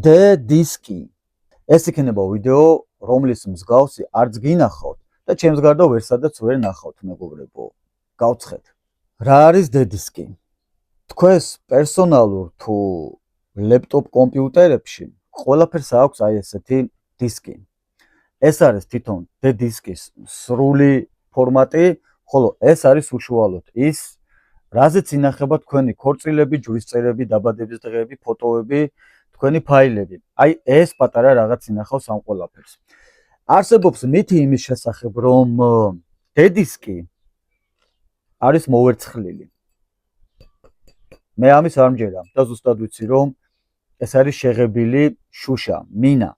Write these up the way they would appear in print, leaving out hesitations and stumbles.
D დისკი. ეს იქნება ვიდეო, რომლის მსგავსი არც გინახავთ და ჩემს გარდა ვერსადაც ვერ ნახავთ, მეგობრებო. გავცხეთ. რა არის D დისკი? თქვენს პერსონალურ თუ ლეპტოპ კომპიუტერებში ყველაფერს აქვს აი ესეთი დისკი. ეს არის თვითონ D დისკის სრული ფორმატი, ხოლო ეს არის უშუალოდ ის, რაზეც ინახება თქვენი ქორწილები, ჯვრისწერები, დაბადების დღეები, ფოტოები, თქვენი ფაილები. აი ეს პატარა რაღაც ინახავს ამ ყველაფერს. არსებობს მითი იმის შესახებ, რომ D დისკი არის მოვერცხლილი. მე ამის არ მჯერა და ზუსტად ვიცი, რომ ეს არის შეღებილი შუშა, მინა.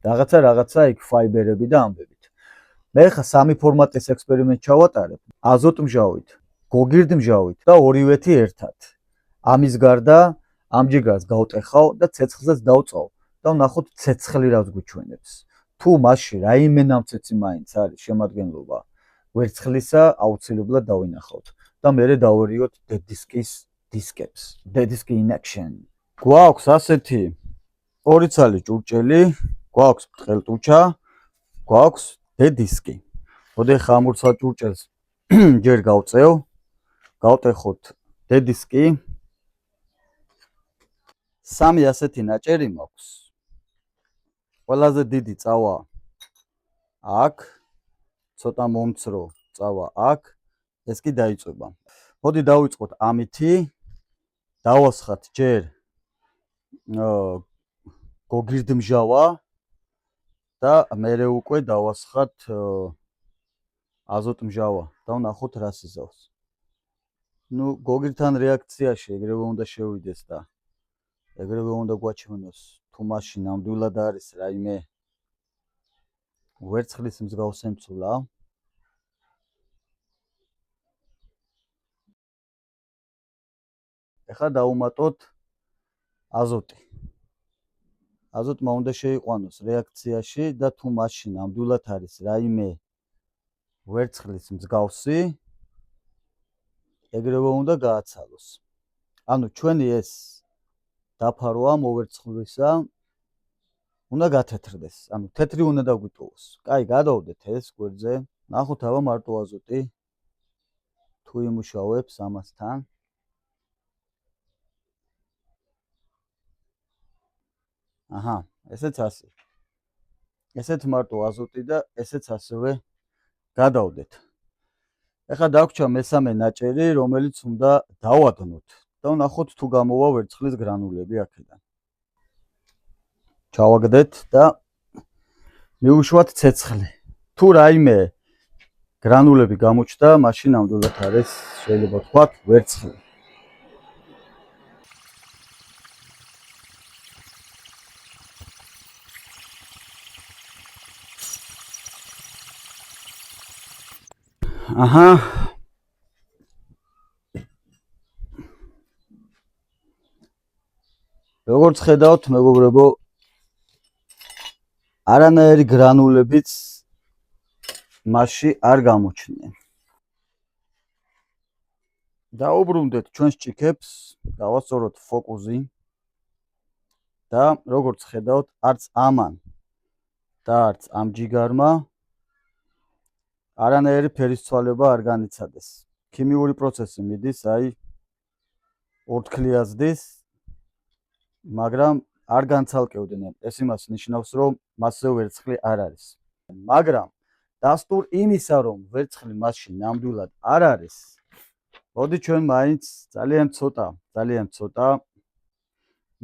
რაღაცა იქ ფაიბერები და ამბებით. მე ხა სამი ფორმატის ექსპერიმენტ ჩავატარებ. აზოტ მჟავით, გოგირდ მჟავით და ორივეთი ერთად. ამის გარდა ამ ჯიგარს გავტეხავ და ცეცხლზეც დავწავ და ვნახოთ ცეცხლი რას გვიჩვენებს. თუ მასში რაიმე ნამცეცი მაინც არის შემადგენლობა ვერცხლისა, აუცილებლად დავინახავთ და მერე დავერიოთ D დისკის დისკებს. D დისკი in action. გვაქვს ასეთი ორი ცალი ჭურჭელი, გვაქვს ბრტყელტუჩა, გვაქვს D დისკი. მოდი ხა ამ ორ ცალ ჭურჭელს ჯერ გავწევ, გავტეხოთ D დისკი. სამი ასეთი ნაჭერი მაქვს. ყველაზე დიდი წავა აქ, ცოტა მომცრო წავა აქ, ეს კი დაიწובה. მოდი დავიწყოთ ამითი. დავასხათ ჯერ გოგირდმჟავა და მერე უკვე დავასხათ აზოტმჟავა და ვნახოთ რას იზავს. ნუ გოგირდთან რეაქციაში ეგრევე უნდა შევიდეს და ეგრევე უნდა გვაჩვენოს თუ მასში ნამდვილად არის რაიმე ვერცხლის მსგავსემცულა. ეხლა დავუმატოთ აზოტი. აზოტმა უნდა შეიყვანოს რეაქციაში და თუ მასში ნამდვილად არის რაიმე ვერცხლის მსგავსი, ეგრევე უნდა გააცალოს. ანუ ჩვენი ეს დაფარვა მოვერცხლისა უნდა გათეთრდეს. ანუ თეთრი უნდა დაგვიტოვოს. კაი, გადავდეთ ეს გვერდზე. ნახოთ აბა მარტო აზოტი თუ იმუშავებს ამასთან. აჰა, ესეც ასე. ესეც მარტო აზოტი და ესეც ასევე გადავდეთ. ეხლა დაგვრჩა მესამე ნაჭერი, რომელიც უნდა დავადნოთ და ვნახოთ თუ გამოვა ვერცხლის გრანულები აქედან. ჩავაგდეთ და მივუშვათ ცეცხლი. თუ რაიმე გრანულები გამოჩნდა, მაშინ ნამდვილად არის შეიძლება ვთქვათ ვერცხლი. აჰა. როგორც ხედავთ, მეგობრებო, არანაირი გრანულებიც მასში არ გამოჩნდნენ. დაუბრუნდეთ ჩვენს ჭიქებს, დავასწოროთ ფოკუსი და როგორც ხედავთ, არც ამან და არც ამ ჯიგარმა არანაირი ფერისცვალება არ განიცადეს. ქიმიური პროცესი მიდის, აი ორთქლიაზდის, მაგრამ არ განცალკევდნენ. ეს იმას ნიშნავს, რომ მასზე ვერცხლი არ არის. მაგრამ დასტურ იმისა, რომ ვერცხლი მასში ნამდვილად არ არის, მოდი ჩვენ მაინც ძალიან ცოტა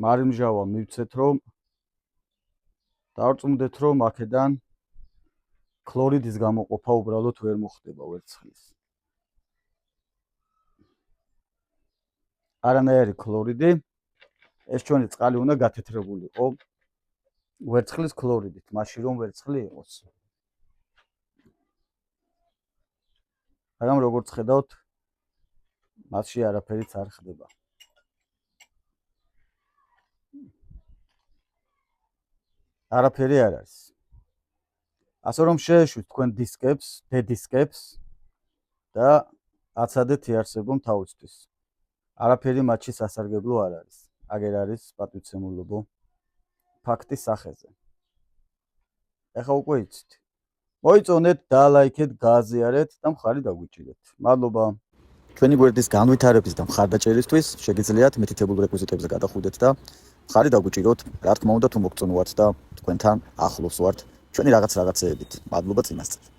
მარილმჟავა მივცეთ, რომ დავწუნდეთ, რომ აქედან ქლორიდის გამოყოფა უბრალოდ ვერ მოხდება ვერცხლის. არანაირი ქლორიდი. ეს ჩვენი წყალი უნდა გათეთრებულიყო ვერცხლის ქლორიდით, მაშინ რომ ვერცხლი იყოს. მაგრამ როგორც ხედავთ, მასში არაფერიც არ ხდება. არაფერი არ არის. ასე რომ შეეშვით თქვენ დისკებს, D დისკებს და აცადეთ იარსებონ თავისთვის. არაფერი მათში სასარგებლო არ არის. აგერ არის პატივცემულობო. ფაქტის სახეზე. ეხლა უკვე იცით. მოიწონეთ, დალაიქეთ, გააზიარეთ და მხარი დაგვიჭირეთ. მადლობა. ჩვენი გვერდის განვითარების და მხარდაჭერისთვის შეგიძლიათ მითითებულ რეკვიზიტებზე გადახვიდეთ და მხარი დაგვიჭიროთ. რა თქმა უნდა, თუ მოგწონვართ და თქვენთან ახლოს ვართ ჩვენი რაღაცეებით. მადლობა წინასწარ.